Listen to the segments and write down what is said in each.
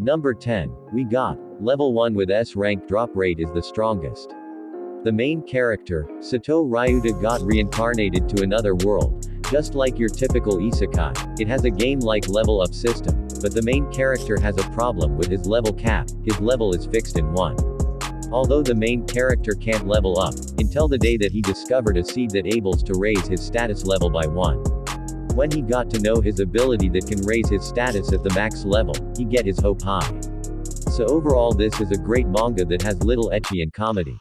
Number 10. We got Level 1 with S rank drop rate is the strongest. The main character, Sato Ryuta, got reincarnated to another world. Just like your typical isekai, it has a game-like level up system, but the main character has a problem with his level cap. His level is fixed in 1. Although the main character can't level up, until the day that he discovered a seed that ables to raise his status level by 1. When he got to know his ability that can raise his status at the max level, he get his hope high. So overall this is a great manga that has little ecchi and comedy.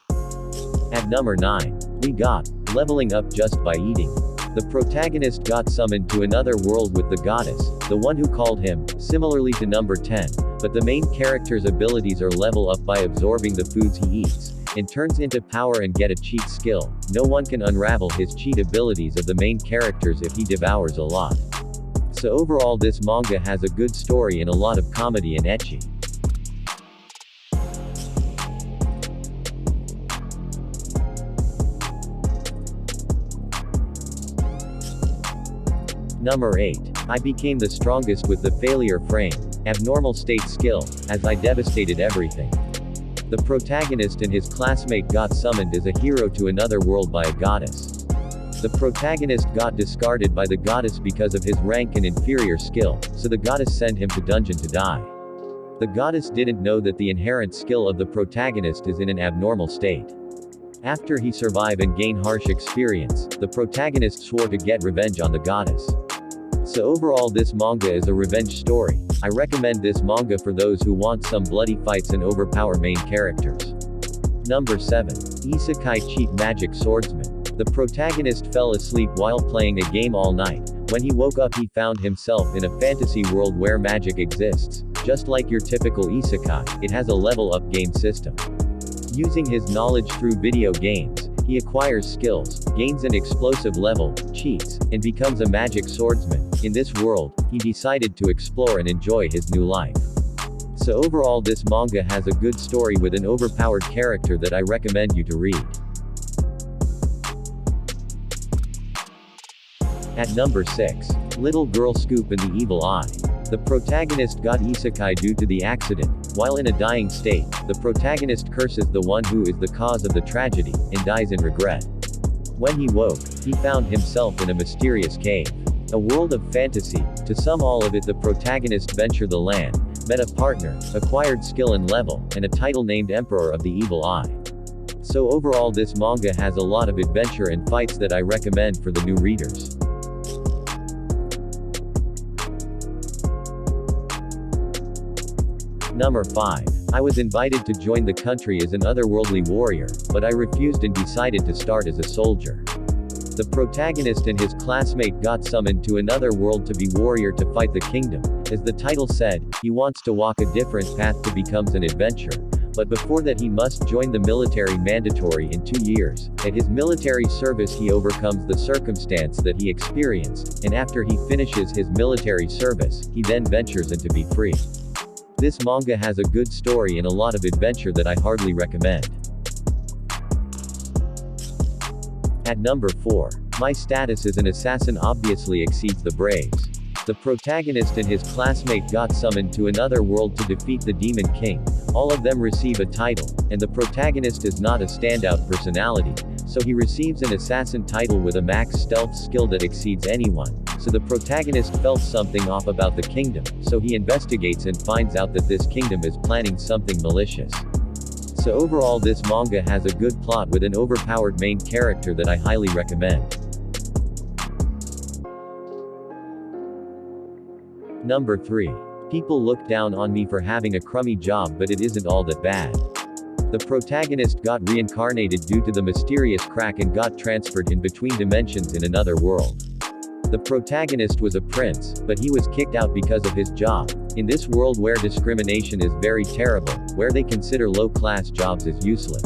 At number 9. We got Leveling Up Just by Eating. The protagonist got summoned to another world with the goddess, the one who called him, similarly to number 10, but the main character's abilities are level up by absorbing the foods he eats, and turns into power and get a cheat skill. No one can unravel his cheat abilities of the main characters if he devours a lot. So overall this manga has a good story and a lot of comedy and ecchi. Number 8. I became the strongest with the failure frame, abnormal state skill, as I devastated everything. The protagonist and his classmate got summoned as a hero to another world by a goddess. The protagonist got discarded by the goddess because of his rank and inferior skill, so the goddess sent him to dungeon to die. The goddess didn't know that the inherent skill of the protagonist is in an abnormal state. After he survived and gain harsh experience, the protagonist swore to get revenge on the goddess. So overall this manga is a revenge story. I recommend this manga for those who want some bloody fights and overpower main characters. Number 7. Isekai Cheat Magic Swordsman. The protagonist fell asleep while playing a game all night. When he woke up he found himself in a fantasy world where magic exists. Just like your typical isekai, it has a level up game system. Using his knowledge through video games, he acquires skills, gains an explosive level, cheats, and becomes a magic swordsman. In this world, he decided to explore and enjoy his new life. So overall this manga has a good story with an overpowered character that I recommend you to read. At number 6. Little Girl Scoop and the Evil Eye. The protagonist got isekai due to the accident. While in a dying state, the protagonist curses the one who is the cause of the tragedy, and dies in regret. When he woke, he found himself in a mysterious cave. A world of fantasy. To sum all of it, the protagonist ventured the land, met a partner, acquired skill and level, and a title named Emperor of the Evil Eye. So overall this manga has a lot of adventure and fights that I recommend for the new readers. Number 5. I was invited to join the country as an otherworldly warrior, but I refused and decided to start as a soldier. The protagonist and his classmate got summoned to another world to be warrior to fight the kingdom. As the title said, he wants to walk a different path to become an adventurer. But before that he must join the military mandatory in 2 years. At his military service he overcomes the circumstance that he experienced, and after he finishes his military service, he then ventures into be free. This manga has a good story and a lot of adventure that I hardly recommend. At number 4. My status as an assassin obviously exceeds the Braves. The protagonist and his classmate got summoned to another world to defeat the Demon King. All of them receive a title, and the protagonist is not a standout personality, so he receives an assassin title with a max stealth skill that exceeds anyone. So the protagonist felt something off about the kingdom, so he investigates and finds out that this kingdom is planning something malicious. So overall this manga has a good plot with an overpowered main character that I highly recommend. Number 3. People look down on me for having a crummy job, but it isn't all that bad. The protagonist got reincarnated due to the mysterious crack and got transferred in between dimensions in another world. The protagonist was a prince, but he was kicked out because of his job. In this world where discrimination is very terrible, where they consider low-class jobs as useless.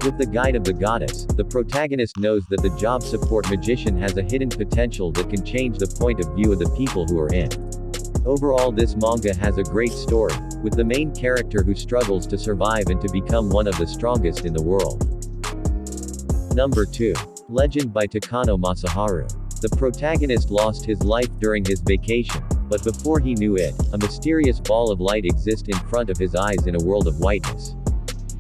With the guide of the goddess, the protagonist knows that the job support magician has a hidden potential that can change the point of view of the people who are in. Overall this manga has a great story, with the main character who struggles to survive and to become one of the strongest in the world. Number 2. Legend by Takano Masaharu. The protagonist lost his life during his vacation, But before he knew it, a mysterious ball of light exists in front of his eyes in a world of whiteness.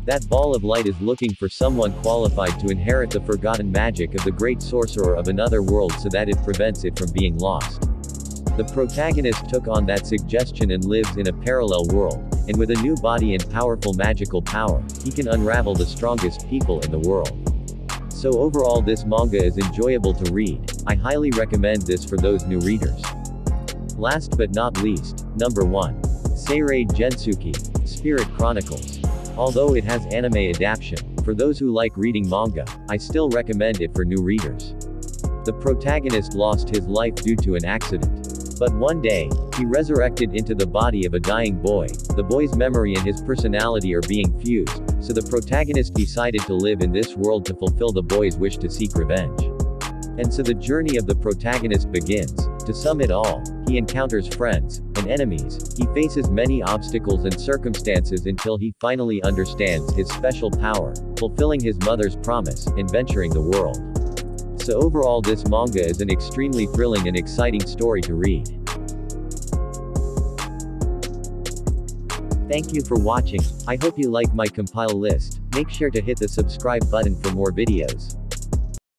That ball of light is looking for someone qualified to inherit the forgotten magic of the great sorcerer of another world so that it prevents it from being lost. The protagonist took on that suggestion and lives in a parallel world, and with a new body and powerful magical power, he can unravel the strongest people in the world. So overall this manga is enjoyable to read. I highly recommend this for those new readers. Last but not least, number 1. Seirei Gensuki, Spirit Chronicles. Although it has anime adaptation, for those who like reading manga, I still recommend it for new readers. The protagonist lost his life due to an accident. But one day, he resurrected into the body of a dying boy. The boy's memory and his personality are being fused, so the protagonist decided to live in this world to fulfill the boy's wish to seek revenge. And so the journey of the protagonist begins. To sum it all, he encounters friends and enemies, he faces many obstacles and circumstances until he finally understands his special power, fulfilling his mother's promise, and venturing the world. So overall this manga is an extremely thrilling and exciting story to read. Thank you for watching. I hope you like my compile list. Make sure to hit the subscribe button for more videos.